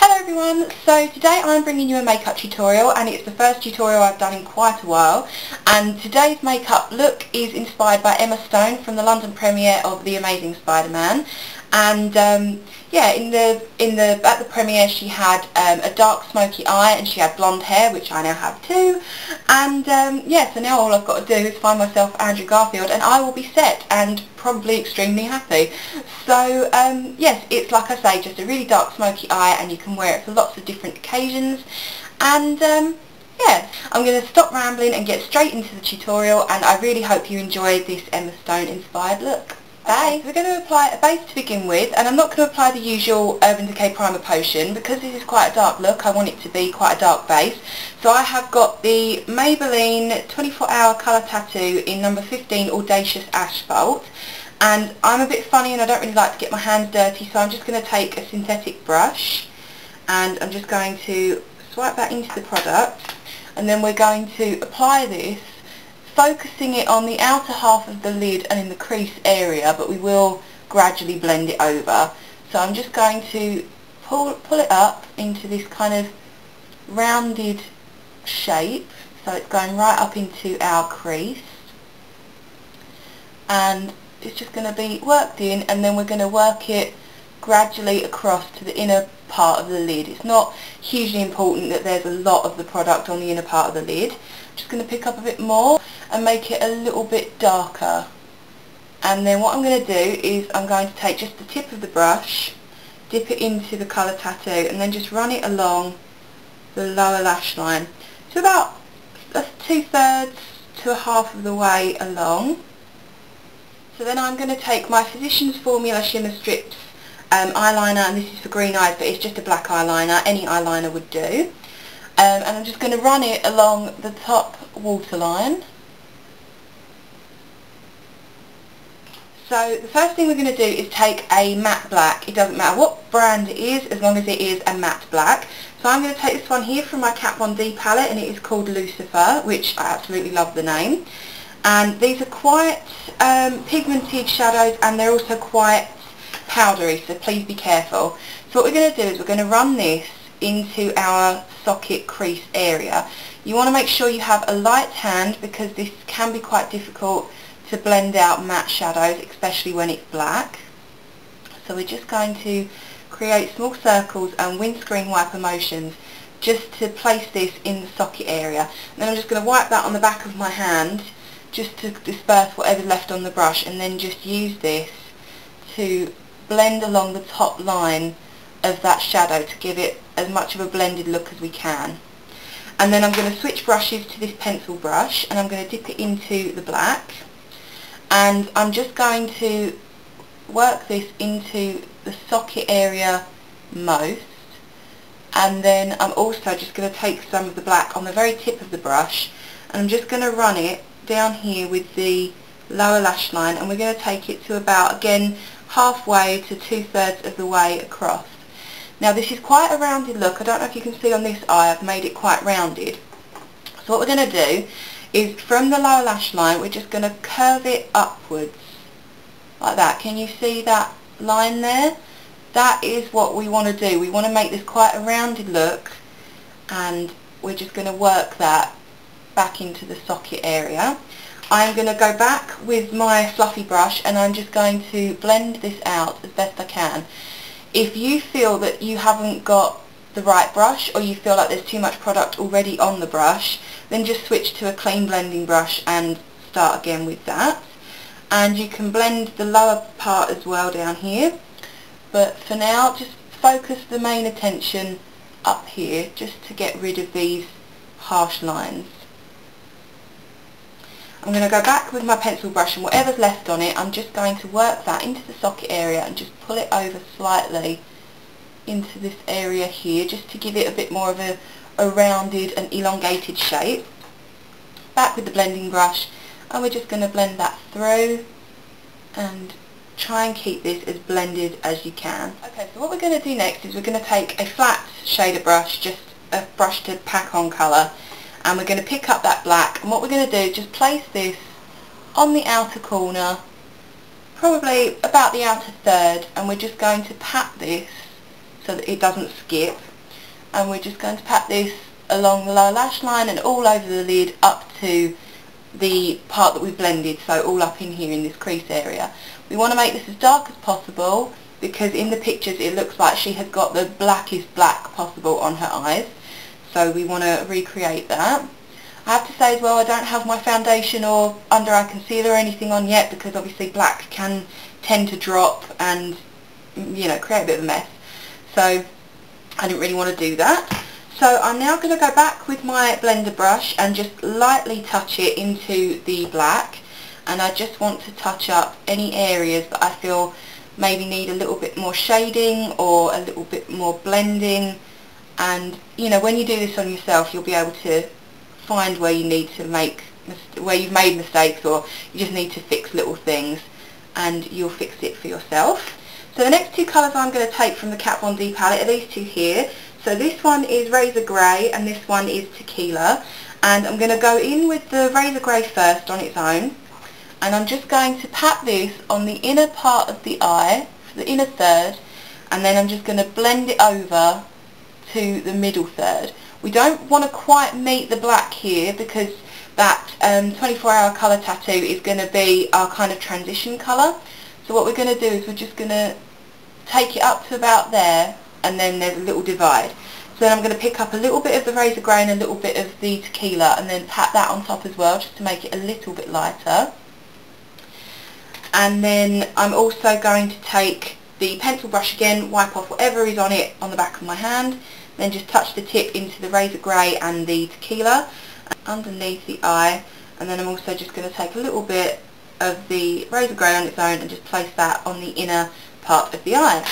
Hello everyone, so today I'm bringing you a makeup tutorial and it's the first tutorial I've done in quite a while, and today's makeup look is inspired by Emma Stone from the London premiere of The Amazing Spider-Man. And yeah, at the premiere she had a dark smoky eye and she had blonde hair, which I now have too, and yeah, so now all I've got to do is find myself Andrew Garfield and I will be set and probably extremely happy. So yes, it's like I say, just a really dark smoky eye, and you can wear it for lots of different occasions. And yeah, I'm going to stop rambling and get straight into the tutorial, and I really hope you enjoyed this Emma Stone inspired look. Bye! So we're going to apply a base to begin with, and I'm not going to apply the usual Urban Decay Primer Potion because this is quite a dark look. I want it to be quite a dark base. So I have got the Maybelline 24 Hour Colour Tattoo in number 15 Audacious Asphalt. And I'm a bit funny and I don't really like to get my hands dirty, so I'm just going to take a synthetic brush and I'm just going to swipe that into the product, and then we're going to apply this, focusing it on the outer half of the lid and in the crease area, but we will gradually blend it over. So I'm just going to pull it up into this kind of rounded shape, so it's going right up into our crease, and it's just going to be worked in, and then we're going to work it gradually across to the inner part of the lid. It's not hugely important that there's a lot of the product on the inner part of the lid. I'm just going to pick up a bit more and make it a little bit darker. And then what I'm going to do is I'm going to take just the tip of the brush, dip it into the colour tattoo, and then just run it along the lower lash line to about 2/3 to a half of the way along. So then I'm going to take my Physicians Formula Shimmer Strips eyeliner, and this is for green eyes, but it's just a black eyeliner, any eyeliner would do. And I'm just going to run it along the top waterline. So the first thing we're going to do is take a matte black. It doesn't matter what brand it is, as long as it is a matte black. So I'm going to take this one here from my Kat Von D palette, and it is called Lucifer, which I absolutely love the name. And these are quite pigmented shadows, and they're also quite powdery, so please be careful. So what we're going to do is we're going to run this into our socket crease area. You want to make sure you have a light hand because this can be quite difficult to blend out matte shadows, especially when it's black. So we're just going to create small circles and windscreen wiper motions just to place this in the socket area. And then I'm just going to wipe that on the back of my hand just to disperse whatever's left on the brush, and then just use this to blend along the top line of that shadow to give it as much of a blended look as we can. And then I'm going to switch brushes to this pencil brush, and I'm going to dip it into the black, and I'm just going to work this into the socket area most, and then I'm also just going to take some of the black on the very tip of the brush, and I'm just going to run it down here with the lower lash line, and we're going to take it to about, again, halfway to 2/3 of the way across. Now this is quite a rounded look. I don't know if you can see on this eye, I've made it quite rounded. So what we're going to do is from the lower lash line we're just going to curve it upwards like that. Can you see that line there? That is what we want to do. We want to make this quite a rounded look, and we're just going to work that back into the socket area. I'm going to go back with my fluffy brush, and I'm just going to blend this out as best I can. If you feel that you haven't got the right brush, or you feel like there's too much product already on the brush, then just switch to a clean blending brush and start again with that. And you can blend the lower part as well down here, but for now just focus the main attention up here just to get rid of these harsh lines. I'm going to go back with my pencil brush, and whatever's left on it I'm just going to work that into the socket area and just pull it over slightly into this area here, just to give it a bit more of a rounded and elongated shape. Back with the blending brush, and we're just going to blend that through and try and keep this as blended as you can. Okay, so what we're going to do next is we're going to take a flat shader brush, just a brush to pack on colour, and we're going to pick up that black, and what we're going to do is just place this on the outer corner, probably about the outer third, and we're just going to pat this so that it doesn't skip. and we're just going to pat this along the lower lash line and all over the lid up to the part that we blended, so all up in here in this crease area. We want to make this as dark as possible because in the pictures it looks like she has got the blackest black possible on her eyes, so we want to recreate that. I have to say as well, I don't have my foundation or under eye concealer or anything on yet because obviously black can tend to drop and, you know, create a bit of a mess, so I didn't really want to do that. So I'm now going to go back with my blender brush and just lightly touch it into the black, and I just want to touch up any areas that I feel maybe need a little bit more shading or a little bit more blending. And you know, when you do this on yourself, you'll be able to find where you need to where you've made mistakes, or you just need to fix little things, and you'll fix it for yourself. So the next two colours I'm going to take from the Kat Von D palette are these two here. So this one is Razor Grey and this one is Tequila, and I'm going to go in with the Razor Grey first on its own, and I'm just going to pat this on the inner part of the eye, the inner third, and then I'm just going to blend it over to the middle third. We don't want to quite meet the black here because that 24-hour colour tattoo is going to be our kind of transition colour. So what we're going to do is we're just going to take it up to about there, and then there's a little divide. So then I'm going to pick up a little bit of the Razor Grey and a little bit of the Tequila and then pat that on top as well, just to make it a little bit lighter. And then I'm also going to take the pencil brush again, wipe off whatever is on it on the back of my hand, then just touch the tip into the Razor Grey and the Tequila underneath the eye, and then I'm also just going to take a little bit of the Razor Grey on its own and just place that on the inner part of the eye.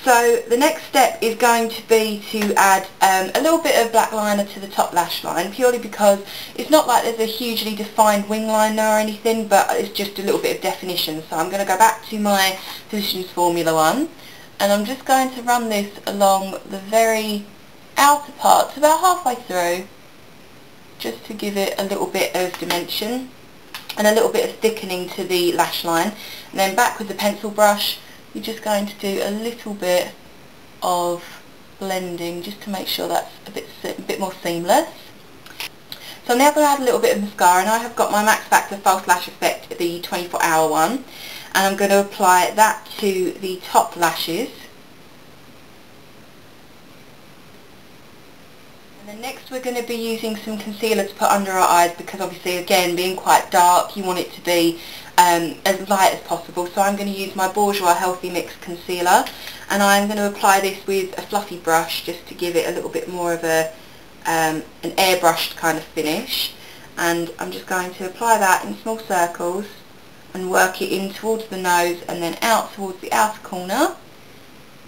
So the next step is going to be to add a little bit of black liner to the top lash line, purely because it's not like there's a hugely defined wing line there or anything, but it's just a little bit of definition. So I'm going to go back to my Physicians Formula one, and I'm just going to run this along the very outer parts, about halfway through, just to give it a little bit of dimension and a little bit of thickening to the lash line. And then back with the pencil brush, you're just going to do a little bit of blending just to make sure that's a bit more seamless. So I'm now going to add a little bit of mascara, and I have got my Max Factor False Lash Effect, the 24-hour one, and I'm going to apply that to the top lashes. And then next we're going to be using some concealer to put under our eyes, because obviously, again, being quite dark, you want it to be as light as possible. So I'm going to use my Bourjois Healthy Mix Concealer, and I'm going to apply this with a fluffy brush just to give it a little bit more of an airbrushed kind of finish. And I'm just going to apply that in small circles and work it in towards the nose and then out towards the outer corner.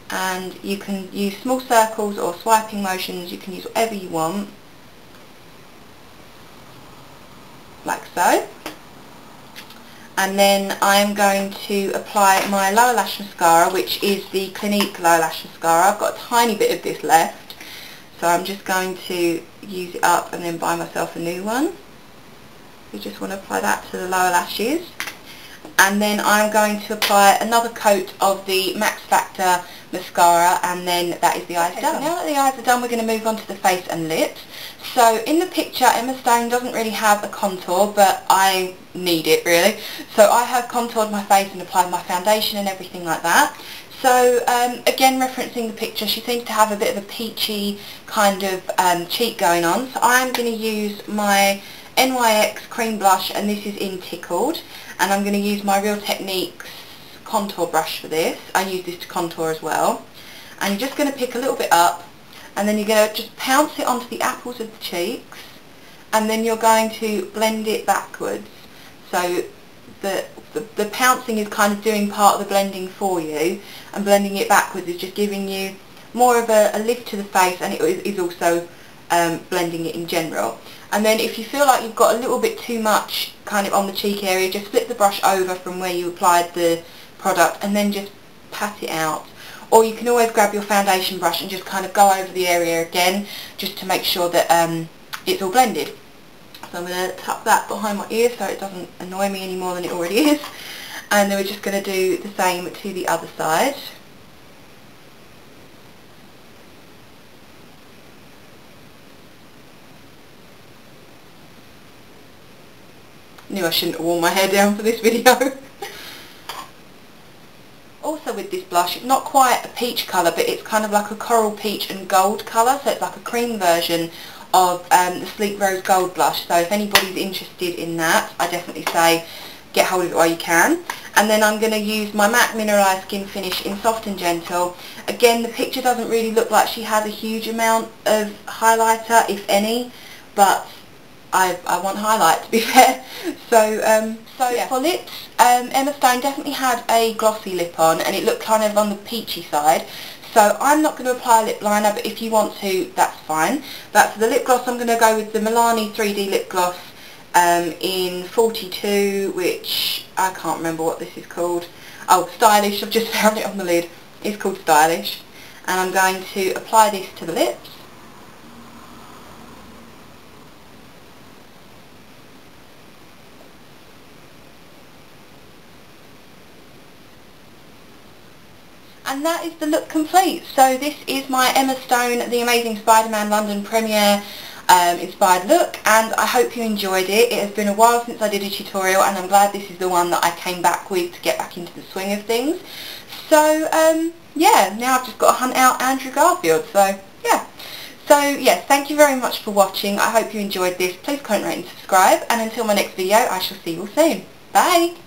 And you can use small circles or swiping motions, you can use whatever you want, like so. And then I'm going to apply my lower lash mascara, which is the Clinique lower lash mascara. I've got a tiny bit of this left, so I'm just going to use it up and then buy myself a new one. You just want to apply that to the lower lashes. And then I'm going to apply another coat of the Max Factor mascara, and then that is the eyes done. So now that the eyes are done, we're going to move on to the face and lips. So in the picture, Emma Stone doesn't really have a contour, but I need it really. So I have contoured my face and applied my foundation and everything like that. So again, referencing the picture, she seems to have a bit of a peachy kind of cheek going on. So I'm going to use my NYX cream blush, and this is in Tickled, and I'm going to use my Real Techniques contour brush for this. I use this to contour as well. And you're just going to pick a little bit up, and then you're going to just pounce it onto the apples of the cheeks, and then you're going to blend it backwards. So the pouncing is kind of doing part of the blending for you, and blending it backwards is just giving you more of a lift to the face, and it is also blending it in general. And then if you feel like you've got a little bit too much kind of on the cheek area, just flip the brush over from where you applied the product and then just pat it out. Or you can always grab your foundation brush and just kind of go over the area again, just to make sure that it's all blended. So I'm going to tuck that behind my ear so it doesn't annoy me any more than it already is. And then we're just going to do the same to the other side. knew I shouldn't have worn my hair down for this video. Also with this blush, it's not quite a peach colour, but it's kind of like a coral peach and gold colour, so it's like a cream version of the Sleek Rose Gold blush. So if anybody's interested in that, I definitely say get hold of it while you can. And then I'm going to use my MAC Mineralized Skin Finish in Soft and Gentle. Again, the picture doesn't really look like she has a huge amount of highlighter, if any, but I want highlight, to be fair. So yeah. For lips, Emma Stone definitely had a glossy lip on, and it looked kind of on the peachy side. So I'm not going to apply a lip liner, but if you want to, that's fine. But for the lip gloss, I'm going to go with the Milani 3D lip gloss in 42, which I can't remember what this is called. Oh, Stylish. I've just found it on the lid. It's called Stylish. And I'm going to apply this to the lips. And that is the look complete. So this is my Emma Stone The Amazing Spider-Man London Premiere inspired look, and I hope you enjoyed it. It has been a while since I did a tutorial, and I'm glad this is the one that I came back with to get back into the swing of things. So yeah, now I've just got to hunt out Andrew Garfield. So yeah. So yes, thank you very much for watching. I hope you enjoyed this. Please comment, rate and subscribe, and until my next video, I shall see you all soon. Bye!